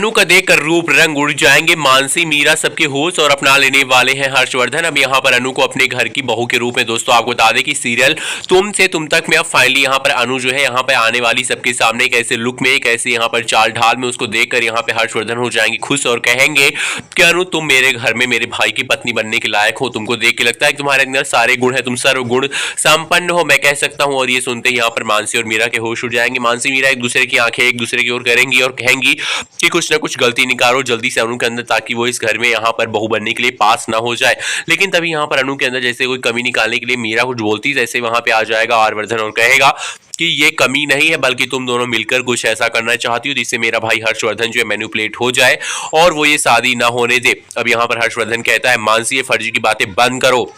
अनु का देखकर रूप रंग उड़ जाएंगे मानसी, मीरा सबके होश और अपना लेने वाले हैं हर्षवर्धन। अब यहाँ पर अनु को अपने घर की बहू के रूप में दोस्तों आपको बता दें कि सीरियल तुम से तुम तक में अब फाइनली यहाँ पर अनु जो है यहाँ पे आने वाली सबके सामने एक ऐसे लुक में, एक ऐसे यहाँ पर चाल ढाल में उसको देखकर यहाँ पे हर्षवर्धन हो जाएंगे खुश और कहेंगे कि अनु तुम मेरे घर में मेरे भाई की पत्नी बनने के लायक हो। तुमको देख के लगता है कि तुम्हारे अंदर सारे गुण है, तुम सर्वगुण संपन्न हो, मैं कह सकता हूँ। और ये सुनते ही यहाँ पर मानसी और मीरा के होश उड़ जाएंगे। मानसी मीरा एक दूसरे की आंखें एक दूसरे की ओर करेंगी और कहेंगी कि कुछ ना कुछ गलती निकालो जल्दी से अनु के अंदर, ताकि वो इस घर में यहाँ पर बहू बनने के लिए पास ना हो जाए। लेकिन तभी यहाँ पर अनु के अंदर जैसे कोई कमी निकालने के लिए मीरा कुछ बोलती, जैसे वहां पे आ जाएगा आर्यवर्धन और कहेगा कि ये कमी नहीं है बल्कि तुम दोनों मिलकर कुछ ऐसा करना चाहती हो जिससे मेरा भाई हर्षवर्धन जो है मैनिपुलेट हो जाए और वो ये शादी ना होने दे। अब यहाँ पर हर्षवर्धन कहता है मानसी ये फर्जी की बातें बंद करो,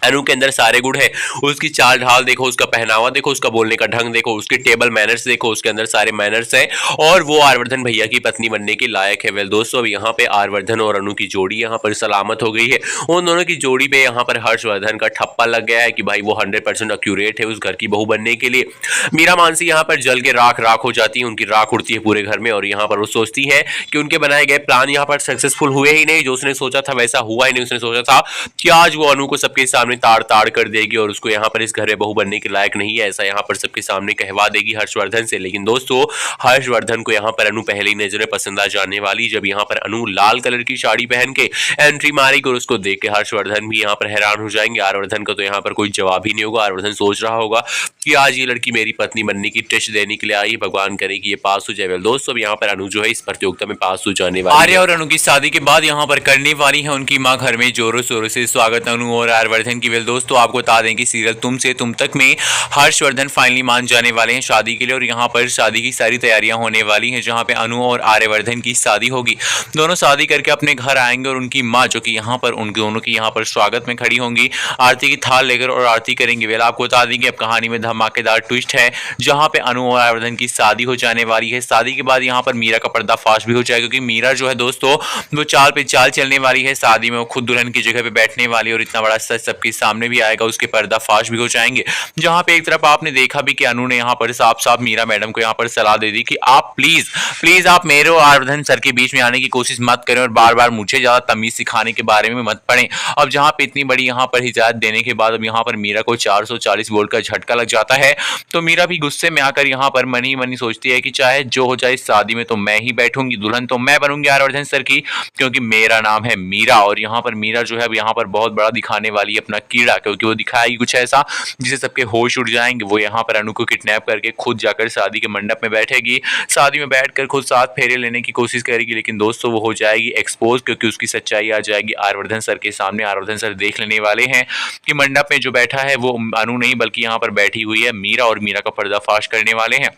अनु के अंदर सारे गुण है, उसकी चाल ढाल देखो, उसका पहनावा देखो, उसका बोलने का ढंग देखो, उसके टेबल मैनर्स देखो, उसके अंदर सारे मैनर्स हैं और वो आर्यवर्धन भैया की पत्नी बनने के लायक है। वेल दोस्तों अब यहाँ पे आर्यवर्धन और अनु की जोड़ी यहाँ पर सलामत हो गई है। उन दोनों की जोड़ी पे यहाँ पर हर्षवर्धन का ठप्पा लग गया है कि भाई वो 100% एक्यूरेट है उस घर की बहू बनने के लिए। मीरा मानसी यहाँ पर जल के राख राख हो जाती है, उनकी राख उड़ती है पूरे घर में और यहाँ पर वो सोचती है कि उनके बनाए गए प्लान यहाँ पर सक्सेसफुल हुए ही नहीं, जो उसने सोचा था वैसा हुआ ही नहीं। उसने सोचा था कि आज वो अनु को सबके सामने ताड़ ताड़ कर देगी और उसको यहाँ पर इस घर में बहू बनने के लायक नहीं है ऐसा यहाँ पर सबके सामने कहवा देगी हर्षवर्धन से। लेकिन दोस्तों हर्षवर्धन को यहाँ पर अनु पहली नजर में पसंद आ जाने वाली। जब यहाँ पर अनु लाल कलर की साड़ी पहन के एंट्री मारेगी और उसको देख के हर्षवर्धन भी यहाँ पर हैरान हो जाएंगे। आर्यवर्धन का तो यहाँ पर कोई जवाब ही नहीं होगा। आर्यवर्धन सोच रहा होगा कि आज ये लड़की मेरी पत्नी बनने की टेस्ट देने के लिए आई, भगवान करे कि ये पास हो जाए। दोस्तों अब यहाँ पर अनु जो है इस प्रतियोगिता में पास हो जाने वाली है। आर्य और अनु की शादी के बाद यहाँ पर करने वाली है उनकी माँ घर में जोरों शोरों से स्वागत अनु और आर्यवर्धन की। वेल दोस्तों आपको बता दें कि सीरियल तुम से तुम तक में हर्षवर्धन फाइनली मान जाने वाले हैं शादी के लिए और यहाँ पर शादी की सारी तैयारियां होने वाली हैं जहाँ पे अनु और आर्यवर्धन की शादी होगी। दोनों शादी करके अपने घर आएंगे और उनकी माँ जो कि यहाँ पर उन दोनों की यहाँ पर स्वागत में खड़ी होंगी आरती की थाल लेकर और आरती करेंगे। वेल आपको बता दें कि अब कहानी में धमाकेदार ट्विस्ट है जहाँ पे अनु और आर्यवर्धन की शादी हो जाने वाली है। शादी के बाद यहाँ पर मीरा का पर्दाफाश भी हो जाएगा क्योंकि मीरा जो है दोस्तों वो चाल पे चाल चलने वाली है। शादी में वो खुद दुल्हन की जगह पे बैठने वाली और इतना बड़ा सच सबके सामने भी आएगा, उसके पर्दाफाश भी हो जाएंगे। जहां पे एक तरफ आपने देखा भी कि अनु ने यहाँ पर साफ साफ मीरा मैडम को यहाँ पर सलाह दे दी कि आप प्लीज आप मेरे और आर्यवर्धन सर के बीच में आने की कोशिश मत करें और बार बार मुझे ज्यादा तमीज सिखाने के बारे में मत पढ़ें। अब जहाँ पे इतनी बड़ी यहाँ पर हिदायत देने के बाद अब यहाँ पर मीरा को 440 वोल्ट का झटका लग जाता है तो मीरा भी गुस्से में आकर यहाँ पर मनी मनी सोचती है कि चाहे जो हो जाए शादी में तो मैं ही बैठूंगी, दुल्हन तो मैं बनूंगी आर्यवर्धन सर की क्योंकि मेरा नाम है मीरा। और यहाँ पर मीरा जो है अब यहाँ पर बहुत बड़ा दिखाने वाली है अपना कीड़ा, क्योंकि वो दिखाएगी कुछ ऐसा जिसे सबके होश उड़ जाएंगे। वो यहाँ पर अनु को किडनैप करके खुद जाकर शादी के मंडप में बैठेगी, शादी में बैठकर खुद 7 फेरे लेने की कोशिश करेगी। लेकिन दोस्तों वो हो जाएगी एक्सपोज क्योंकि उसकी सच्चाई आ जाएगी आर्यवर्धन सर के सामने। आर्यवर्धन सर देख लेने वाले हैं कि मंडप में जो बैठा है वो अनु नहीं बल्कि यहाँ पर बैठी हुई है मीरा और मीरा का पर्दाफाश करने वाले हैं,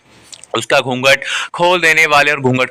उसका घूंघट खोल देने वाले और घूंघट